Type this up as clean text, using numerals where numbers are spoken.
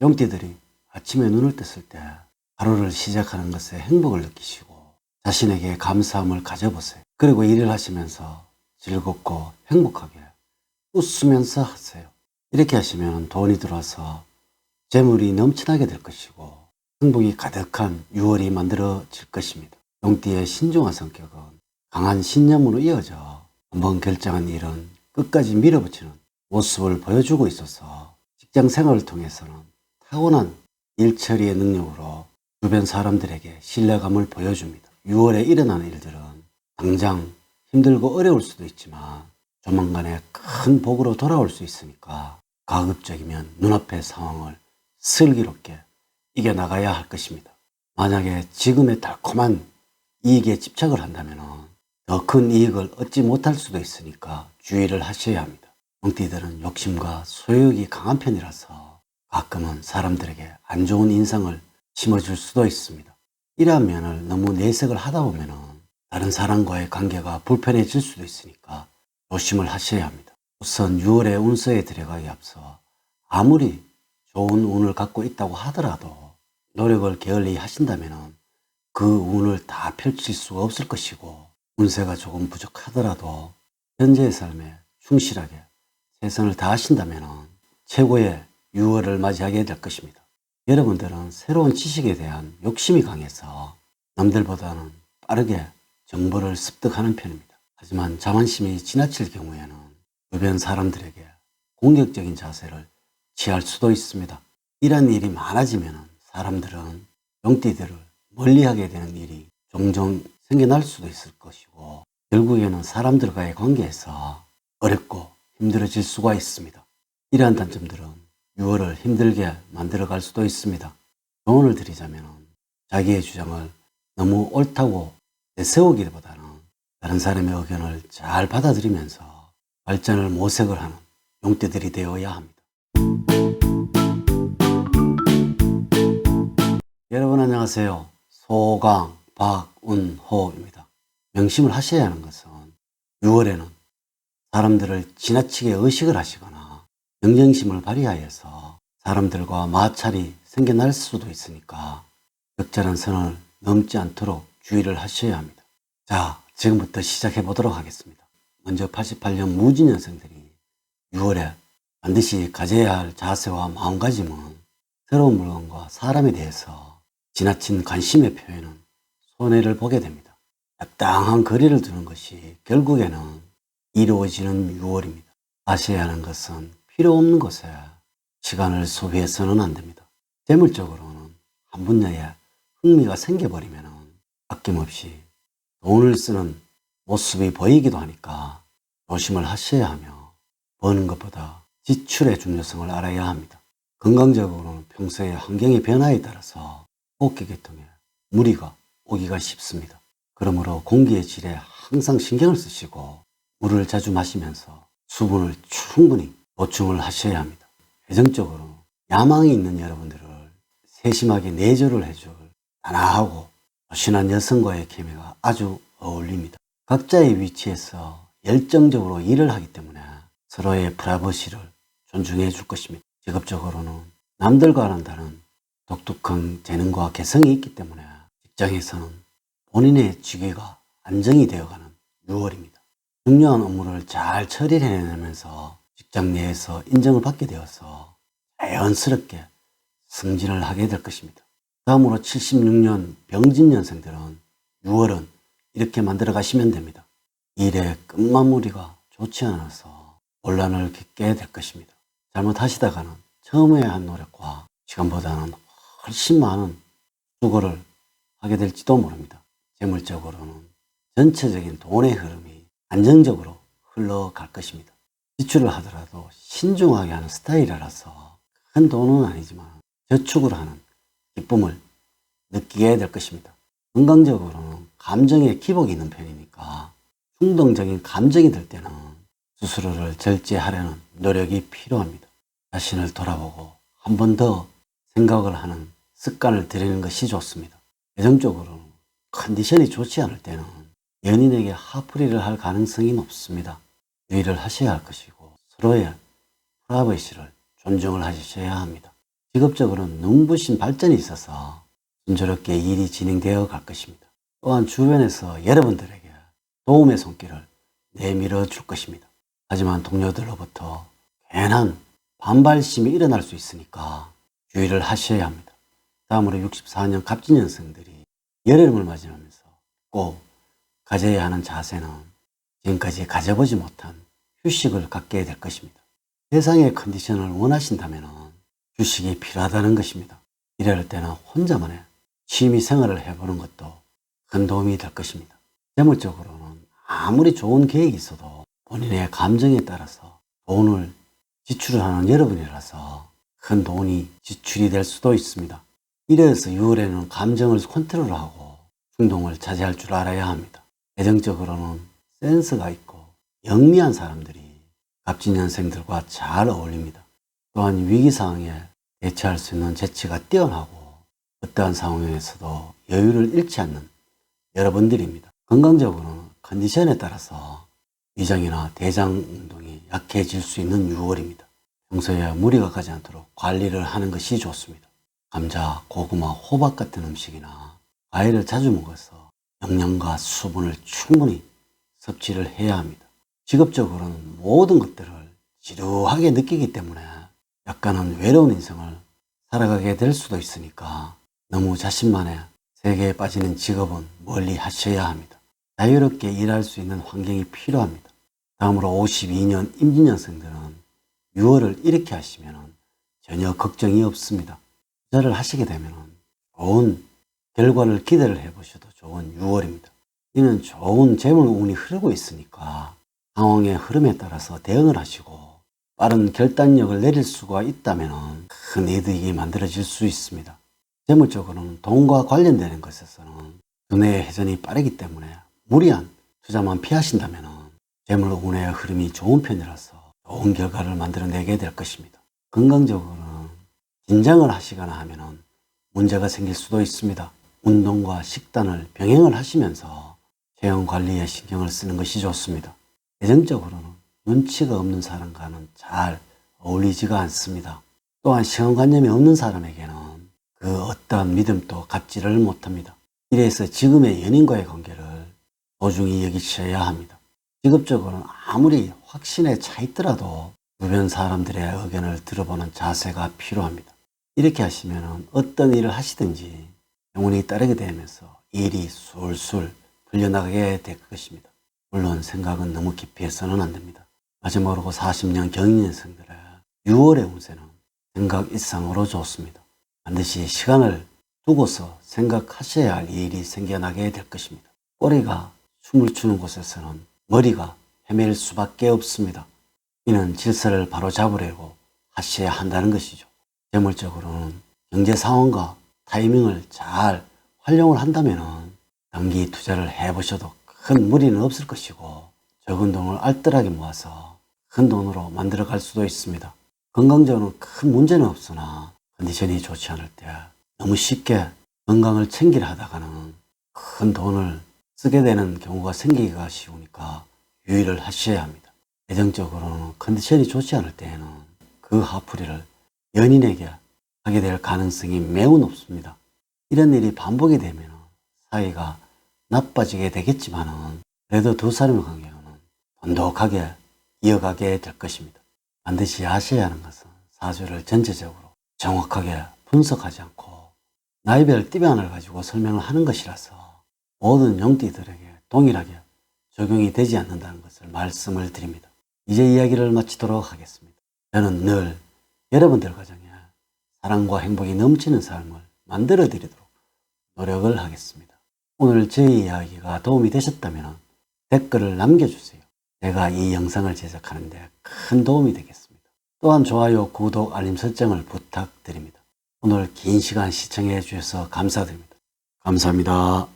용띠들이 아침에 눈을 떴을 때 하루를 시작하는 것에 행복을 느끼시고 자신에게 감사함을 가져보세요. 그리고 일을 하시면서 즐겁고 행복하게 웃으면서 하세요. 이렇게 하시면 돈이 들어와서 재물이 넘쳐나게 될 것이고 행복이 가득한 6월이 만들어질 것입니다. 용띠의 신중한 성격은 강한 신념으로 이어져 한번 결정한 일은 끝까지 밀어붙이는 모습을 보여주고 있어서 직장 생활을 통해서는 타고난 일 처리의 능력으로 주변 사람들에게 신뢰감을 보여줍니다. 6월에 일어나는 일들은 당장 힘들고 어려울 수도 있지만 조만간에 큰 복으로 돌아올 수 있으니까 가급적이면 눈앞의 상황을 슬기롭게 이겨나가야 할 것입니다. 만약에 지금의 달콤한 이익에 집착을 한다면 더 큰 이익을 얻지 못할 수도 있으니까 주의를 하셔야 합니다. 용띠들은 욕심과 소유욕이 강한 편이라서 가끔은 사람들에게 안 좋은 인상을 심어줄 수도 있습니다. 이러한 면을 너무 내색을 하다 보면 다른 사람과의 관계가 불편해질 수도 있으니까 조심을 하셔야 합니다. 우선 6월의 운서에 들어가기 앞서 아무리 좋은 운을 갖고 있다고 하더라도 노력을 게을리 하신다면 그 운을 다 펼칠 수가 없을 것이고 운세가 조금 부족하더라도 현재의 삶에 충실하게 최선을 다하신다면 최고의 6월을 맞이하게 될 것입니다. 여러분들은 새로운 지식에 대한 욕심이 강해서 남들보다는 빠르게 정보를 습득하는 편입니다. 하지만 자만심이 지나칠 경우에는 주변 사람들에게 공격적인 자세를 취할 수도 있습니다. 이런 일이 많아지면 사람들은 용띠들을 멀리하게 되는 일이 종종 생겨날 수도 있을 것이고 결국에는 사람들과의 관계에서 어렵고 힘들어질 수가 있습니다. 이러한 단점들은 6월을 힘들게 만들어갈 수도 있습니다. 조언을 드리자면 자기의 주장을 너무 옳다고 내세우기보다는 다른 사람의 의견을 잘 받아들이면서 발전을 모색을 하는 용띠들이 되어야 합니다. 여러분 안녕하세요. 소강 박운호입니다. 명심을 하셔야 하는 것은 6월에는 사람들을 지나치게 의식을 하시거나 경쟁심을 발휘하여서 사람들과 마찰이 생겨날 수도 있으니까 적절한 선을 넘지 않도록 주의를 하셔야 합니다. 자, 지금부터 시작해 보도록 하겠습니다. 먼저 88년 무진년생들이 6월에 반드시 가져야 할 자세와 마음가짐은 새로운 물건과 사람에 대해서 지나친 관심의 표현은 손해를 보게 됩니다. 적당한 거리를 두는 것이 결국에는 이루어지는 6월입니다. 아셔야 하는 것은 필요 없는 것에 시간을 소비해서는 안 됩니다. 재물적으로는 한 분야에 흥미가 생겨버리면 아낌없이 돈을 쓰는 모습이 보이기도 하니까 조심을 하셔야 하며 버는 것보다 지출의 중요성을 알아야 합니다. 건강적으로는 평소의 환경의 변화에 따라서 호흡기계통에 무리가 오기가 쉽습니다. 그러므로 공기의 질에 항상 신경을 쓰시고 물을 자주 마시면서 수분을 충분히 보충을 하셔야 합니다. 애정적으로 야망이 있는 여러분들을 세심하게 내조를 해줄 단아하고 조신한 여성과의 케미가 아주 어울립니다. 각자의 위치에서 열정적으로 일을 하기 때문에 서로의 프라이버시를 존중해 줄 것입니다. 직업적으로는 남들과는 다른 독특한 재능과 개성이 있기 때문에 직장에서는 본인의 직위가 안정이 되어가는 6월입니다. 중요한 업무를 잘 처리해내면서 직장 내에서 인정을 받게 되어서 자연스럽게 승진을 하게 될 것입니다. 다음으로 76년 병진년생들은 6월은 이렇게 만들어 가시면 됩니다. 일의 끝마무리가 좋지 않아서 혼란을 겪게 될 것입니다. 잘못하시다가는 처음에 한 노력과 시간보다는 훨씬 많은 수고를 하게 될지도 모릅니다. 재물적으로는 전체적인 돈의 흐름이 안정적으로 흘러갈 것입니다. 지출을 하더라도 신중하게 하는 스타일이라서 큰 돈은 아니지만 저축을 하는 기쁨을 느끼게 될 것입니다. 건강적으로는 감정에 기복이 있는 편이니까 충동적인 감정이 들 때는 스스로를 절제하려는 노력이 필요합니다. 자신을 돌아보고 한 번 더 생각을 하는 습관을 들이는 것이 좋습니다. 애정적으로는 컨디션이 좋지 않을 때는 연인에게 화풀이를 할 가능성이 높습니다. 유의를 하셔야 할 것이고 서로의 프라이버시를 존중을 하셔야 합니다. 직업적으로는 눈부신 발전이 있어서 순조롭게 일이 진행되어 갈 것입니다. 또한 주변에서 여러분들에게 도움의 손길을 내밀어 줄 것입니다. 하지만 동료들로부터 괜한 반발심이 일어날 수 있으니까 주의를 하셔야 합니다. 다음으로 64년 갑진년생들이 여름을 맞이하면서 꼭 가져야 하는 자세는 지금까지 가져보지 못한 휴식을 갖게 될 것입니다. 세상의 컨디션을 원하신다면 휴식이 필요하다는 것입니다. 이럴 때는 혼자만의 취미 생활을 해보는 것도 큰 도움이 될 것입니다. 재물적으로는 아무리 좋은 계획이 있어도 본인의 감정에 따라서 돈을 지출하는 여러분이라서 큰 돈이 지출이 될 수도 있습니다. 이래서 6월에는 감정을 컨트롤하고 충동을 자제할 줄 알아야 합니다. 애정적으로는 센스가 있고 영리한 사람들이 갑진년생들과 잘 어울립니다. 또한 위기상황에 대처할 수 있는 재치가 뛰어나고 어떠한 상황에서도 여유를 잃지 않는 여러분들입니다. 건강적으로는 컨디션에 따라서 위장이나 대장 운동이 약해질 수 있는 6월입니다. 평소에 무리가 가지 않도록 관리를 하는 것이 좋습니다. 감자, 고구마, 호박 같은 음식이나 과일을 자주 먹어서 영양과 수분을 충분히 섭취를 해야 합니다. 직업적으로는 모든 것들을 지루하게 느끼기 때문에 약간은 외로운 인생을 살아가게 될 수도 있으니까 너무 자신만의 세계에 빠지는 직업은 멀리 하셔야 합니다. 자유롭게 일할 수 있는 환경이 필요합니다. 다음으로 52년 임진년생들은 6월을 이렇게 하시면 전혀 걱정이 없습니다. 투자를 하시게 되면 좋은 결과를 기대를 해보셔도 좋은 6월입니다. 이는 좋은 재물 운이 흐르고 있으니까 상황의 흐름에 따라서 대응을 하시고 빠른 결단력을 내릴 수가 있다면 큰 이득이 만들어질 수 있습니다. 재물적으로는 돈과 관련되는 것에서는 두뇌의 회전이 빠르기 때문에 무리한 투자만 피하신다면 재물 운의 흐름이 좋은 편이라서 좋은 결과를 만들어내게 될 것입니다. 건강적으로는 긴장을 하시거나 하면 문제가 생길 수도 있습니다. 운동과 식단을 병행을 하시면서 체형 관리에 신경을 쓰는 것이 좋습니다. 애정적으로는 눈치가 없는 사람과는 잘 어울리지가 않습니다. 또한 시간관념이 없는 사람에게는 그 어떠한 믿음도 갖지를 못합니다. 이래서 지금의 연인과의 관계를 소중히 여기셔야 합니다. 직업적으로는 아무리 확신에 차 있더라도 주변 사람들의 의견을 들어보는 자세가 필요합니다. 이렇게 하시면 어떤 일을 하시든지 영혼이 따르게 되면서 일이 술술 풀려나가게 될 것입니다. 물론 생각은 너무 깊이 해서는 안 됩니다. 마지막으로 40년 경인년생들의 6월의 운세는 생각 이상으로 좋습니다. 반드시 시간을 두고서 생각하셔야 할 일이 생겨나게 될 것입니다. 꼬리가 춤을 추는 곳에서는 머리가 헤맬 수밖에 없습니다. 이는 질서를 바로 잡으려고 하셔야 한다는 것이죠. 재물적으로는 경제 상황과 타이밍을 잘 활용을 한다면 단기 투자를 해보셔도 큰 무리는 없을 것이고 적은 돈을 알뜰하게 모아서 큰 돈으로 만들어갈 수도 있습니다. 건강적으로는 큰 문제는 없으나 컨디션이 좋지 않을 때 너무 쉽게 건강을 챙기려 하다가는 큰 돈을 쓰게 되는 경우가 생기기가 쉬우니까 유의를 하셔야 합니다. 애정적으로는 컨디션이 좋지 않을 때에는 그 화풀이를 연인에게 하게 될 가능성이 매우 높습니다. 이런 일이 반복이 되면 사이가 나빠지게 되겠지만은 그래도 두 사람의 관계는 돈독하게 이어가게 될 것입니다. 반드시 아셔야 하는 것은 사주를 전체적으로 정확하게 분석하지 않고 나이별 띠변을 가지고 설명을 하는 것이라서 모든 용띠들에게 동일하게 적용이 되지 않는다는 것을 말씀을 드립니다. 이제 이야기를 마치도록 하겠습니다. 저는 늘 여러분들 가정에 사랑과 행복이 넘치는 삶을 만들어 드리도록 노력을 하겠습니다. 오늘 제 이야기가 도움이 되셨다면 댓글을 남겨주세요. 제가 이 영상을 제작하는 데 큰 도움이 되겠습니다. 또한 좋아요, 구독, 알림 설정을 부탁드립니다. 오늘 긴 시간 시청해 주셔서 감사드립니다. 감사합니다.